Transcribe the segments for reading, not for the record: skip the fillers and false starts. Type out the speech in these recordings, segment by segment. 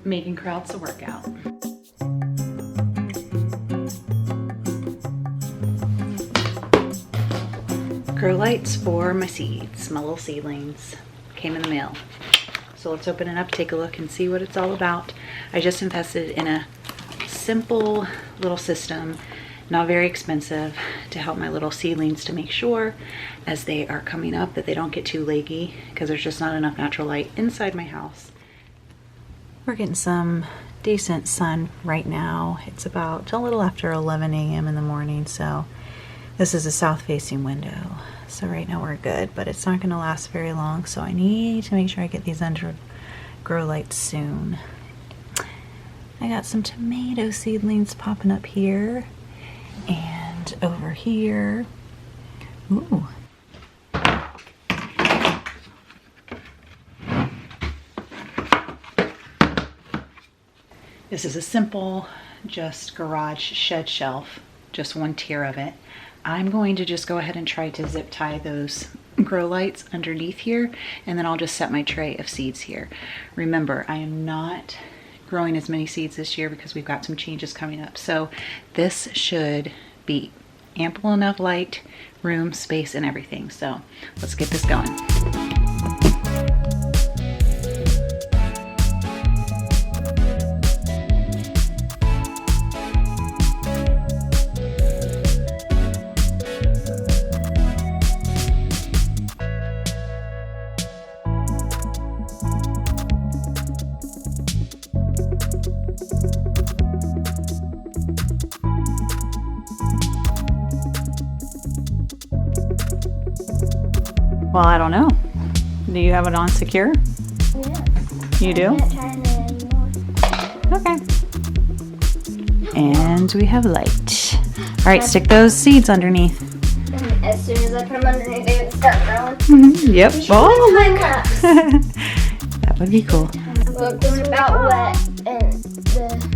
Making kraut's a workout. Grow lights for my seeds, my little seedlings, came in the mail. So let's open it up, take a look and see what it's all about. I just invested in a simple little system, not very expensive, to help my little seedlings to make sure as they are coming up that they don't get too leggy, because there's just not enough natural light inside my house. We're getting some decent sun right now. It's about a little after 11 a.m. in the morning, so this is a south-facing window. So right now we're good, but it's not going to last very long, so I need to make sure I get these under grow lights soon. I got some tomato seedlings popping up here and over here. Ooh. This is a simple, just garage shed shelf, just one tier of it. I'm going to just go ahead and try to zip tie those grow lights underneath here, and then I'll just set my tray of seeds here. Remember, I am not growing as many seeds this year because we've got some changes coming up. So this should be ample enough light, room, space, and everything. So let's get this going. Well, I don't know. Do you have it on secure? Yes. You do? I can't turn it anymore. Okay. And we have light. All right, stick those seeds underneath. And as soon as I put them underneath, they would start growing. Yep. We should Oh, put time look. lapse. That would be cool. Look, it's about wet and the fun.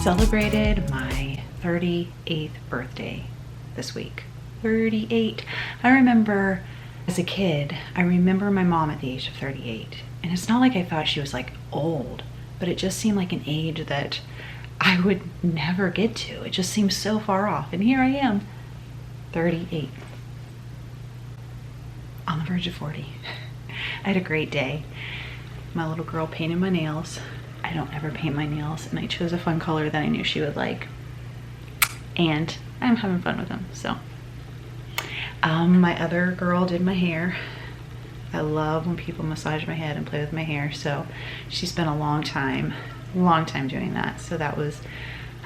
Celebrated my 38th birthday this week. 38. I remember as a kid, I remember my mom at the age of 38. And it's not like I thought she was like old, but it just seemed like an age that I would never get to. It just seems so far off. And here I am, 38. On the verge of 40. I had a great day. My little girl painted my nails. I don't ever paint my nails, and I chose a fun color that I knew she would like. And I'm having fun with them, so. My other girl did my hair. I love when people massage my head and play with my hair, so she spent a long time doing that, so that was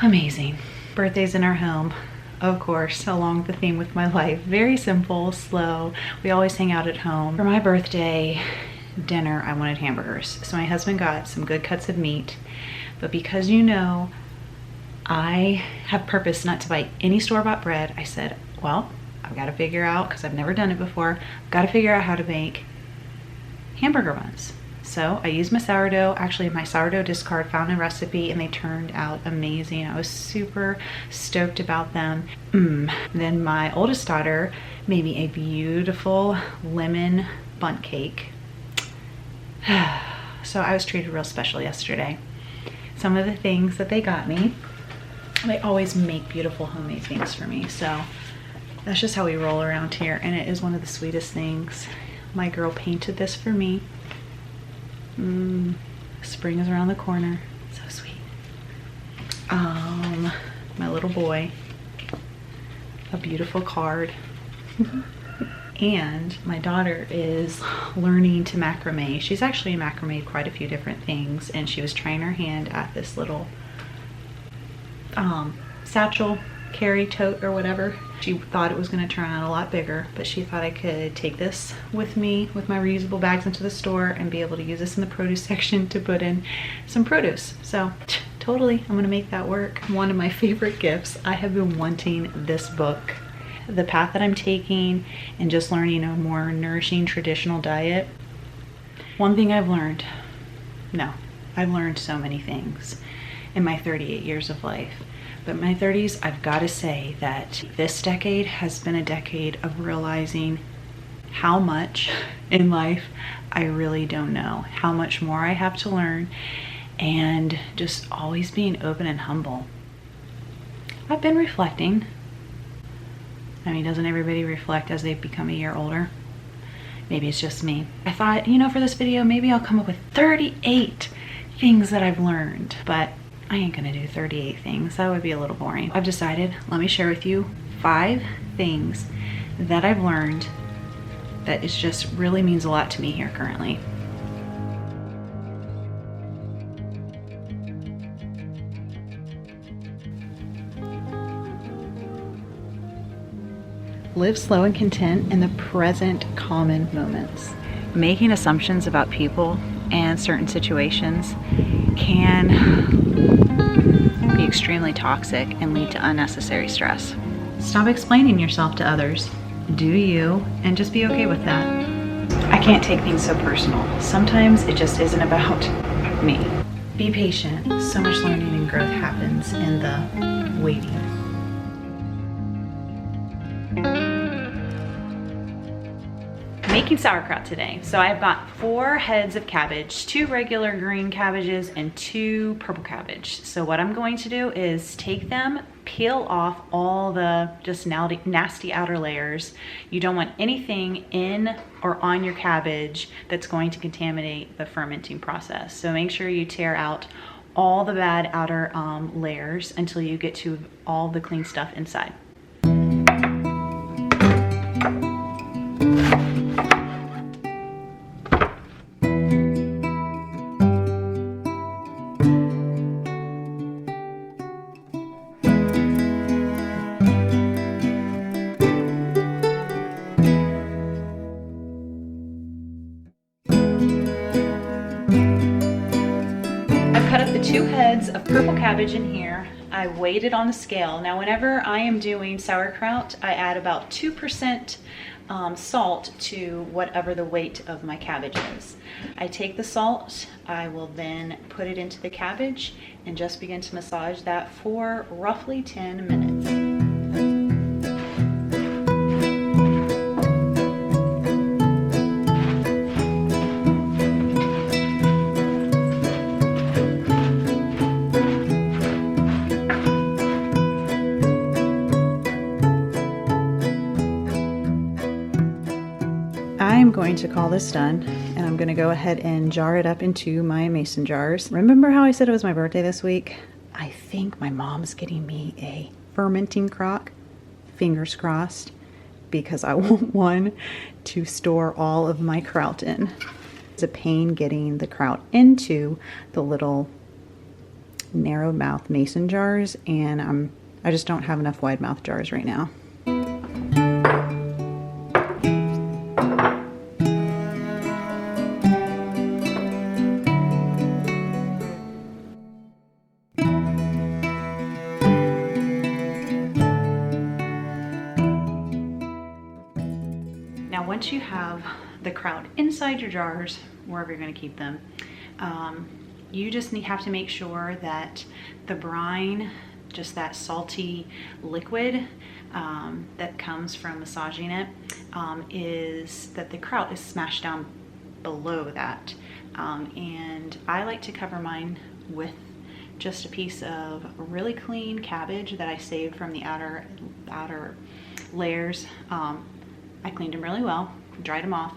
amazing. Birthdays in our home, of course, along the theme with my life. Very simple, slow. We always hang out at home. For my birthday dinner, I wanted hamburgers. So my husband got some good cuts of meat, but because you know I have purpose not to buy any store-bought bread, I said, well, I've got to figure out, because I've never done it before, I've got to figure out how to make hamburger buns. So I used my sourdough. Actually, my sourdough discard found a recipe and they turned out amazing. I was super stoked about them. Then my oldest daughter made me a beautiful lemon bundt cake. So I was treated real special yesterday. Some of the things that they got me, they always make beautiful homemade things for me. So that's just how we roll around here. And it is one of the sweetest things. My girl painted this for me. Spring is around the corner. So sweet. My little boy, a beautiful card. And my daughter is learning to macrame. She's actually macrameed quite a few different things, and she was trying her hand at this little satchel, carry, tote, or whatever. She thought it was going to turn out a lot bigger, but she thought I could take this with me with my reusable bags into the store and be able to use this in the produce section to put in some produce. So totally, I'm going to make that work. One of my favorite gifts. I have been wanting this book. The path that I'm taking and just learning a more nourishing traditional diet. One thing I've learned No, I've learned so many things in my 38 years of life. But in my 30s, I've got to say that this decade has been a decade of realizing how much in life I really don't know, how much more I have to learn, and just always being open and humble. I've been reflecting. I mean, doesn't everybody reflect as they become a year older? Maybe it's just me. I thought, you know, for this video, maybe I'll come up with 38 things that I've learned, but I ain't gonna do 38 things. That would be a little boring. I've decided, let me share with you 5 things that I've learned that it just really means a lot to me here currently. Live slow and content in the present common moments. Making assumptions about people and certain situations can be extremely toxic and lead to unnecessary stress. Stop explaining yourself to others. Do you, and just be okay with that. I can't take things so personal. Sometimes it just isn't about me. Be patient. So much learning and growth happens in the waiting. Making sauerkraut today. So I've got 4 heads of cabbage, 2 regular green cabbages and 2 purple cabbage. So what I'm going to do is take them, peel off all the just nasty outer layers. You don't want anything in or on your cabbage that's going to contaminate the fermenting process. So make sure you tear out all the bad outer layers until you get to all the clean stuff inside. Cut up the 2 heads of purple cabbage in here. I weighed it on the scale. Now whenever I am doing sauerkraut, I add about 2% salt to whatever the weight of my cabbage is. I take the salt, I will then put it into the cabbage and just begin to massage that for roughly 10 minutes. I'm going to call this done, and I'm going to go ahead and jar it up into my mason jars. Remember how I said it was my birthday this week? I think my mom's getting me a fermenting crock, fingers crossed, because I want one to store all of my kraut in. It's a pain getting the kraut into the little narrow mouth mason jars, and I just don't have enough wide mouth jars right now. Now, once you have the kraut inside your jars, wherever you're going to keep them, you just have to make sure that the brine, just that salty liquid that comes from massaging it, is that the kraut is smashed down below that. And I like to cover mine with just a piece of really clean cabbage that I saved from the outer layers. I cleaned them really well, dried them off,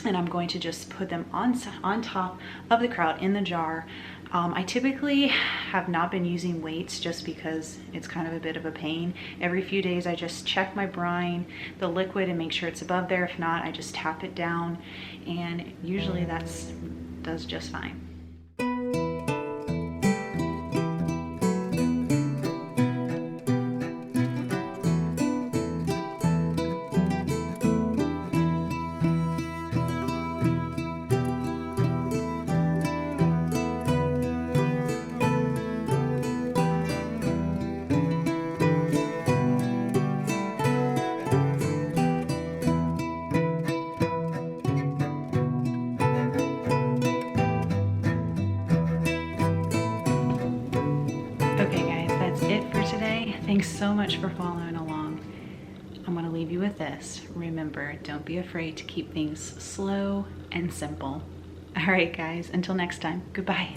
and I'm going to just put them on top of the kraut in the jar. I typically have not been using weights just because it's kind of a bit of a pain. Every few days I just check my brine, the liquid, and make sure it's above there. If not, I just tap it down, and usually that does just fine. Thanks so much for following along. I'm gonna leave you with this. Remember, don't be afraid to keep things slow and simple. All right, guys, until next time, goodbye.